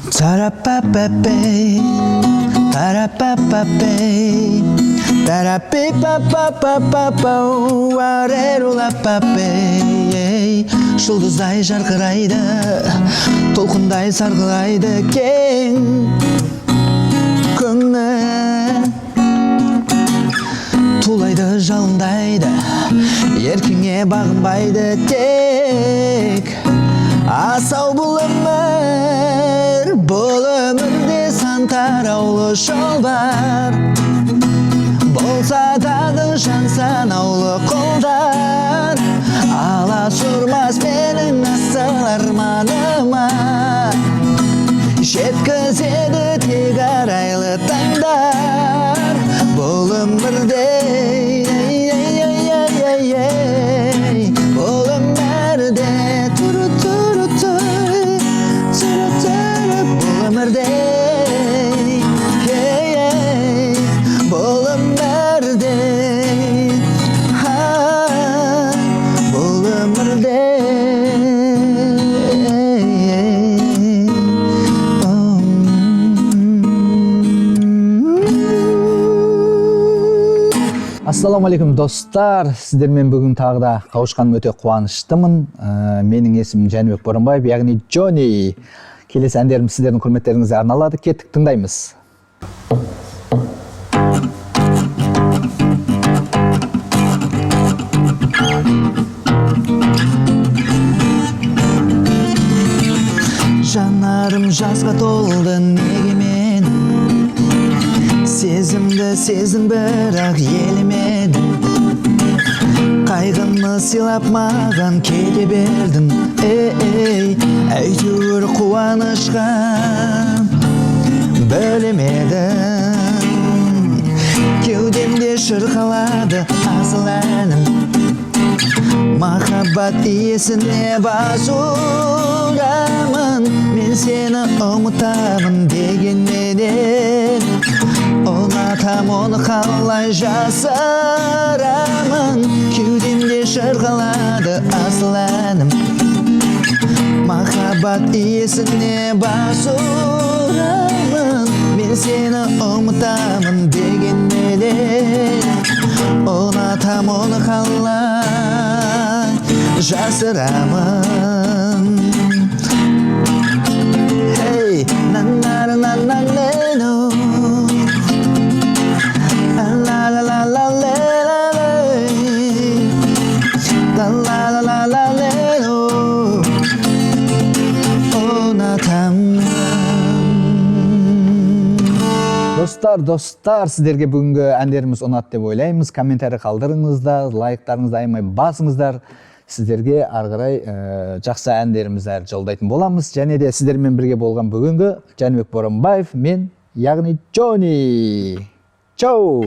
Тарапапапей, тарапапапей, тарапипапапапапау, арерулапапей. Жұлдыздай жарқырайды, толқындай сарғылайды кең көңіл. Тулайды жалындайды, еркіңе бағынбайды тек. Асау бұл өмірде сан тараулы жол бар. Болса дағы жан санаулы қолдар, аласұрмас менің асыл арманыма. Жеткізеді тек арайлы таңдар бұл өмірде. Бұл өмірде бұл өмірде, бұл өмірде, бұл өмірде. Ассалаумағалейкум достар, сіздермен бүгін тағы да қауышқаным өте қуаныштымын. Менің есімім Жәнібек Боранбаев, яғни Джони. Келесі әндерім сіздердің құрметтеріңізге арналады. Кеттік, тыңдаймыз. Жанарым жазға толды неге мен, сезімді сезін бірақ елемедім. Қайғыны сыйлап маған кете бердің, әйтеуір қуанышқа бөлемедің. Кеудемде шырқалады асыл әнім, махаббат иесіне басурамын. Мен сені ұмытамын дегенменен, ұнатам оны қалай жасырамын. Кеудемде шырқалады асыл әнім, махаббат иесіне басурамын. Мен сені ұмытамын дегенменен, ұнатам оны қалай жасырамын. Hey, на-на-на-на-на-на-на, Достар, сіздерге бүгінгі әндеріміз ұнат деп ойлаймыз. Комментарий қалдырыңыздар, лайктарыңызды аямай басыңыздар. Сіздерге арғарай жақсы әндеріміз әр жолдайтын боламыз. Және де сіздермен бірге болған бүгінгі Жәнібек Боранбаев, мен, яғни Джони. Чоу!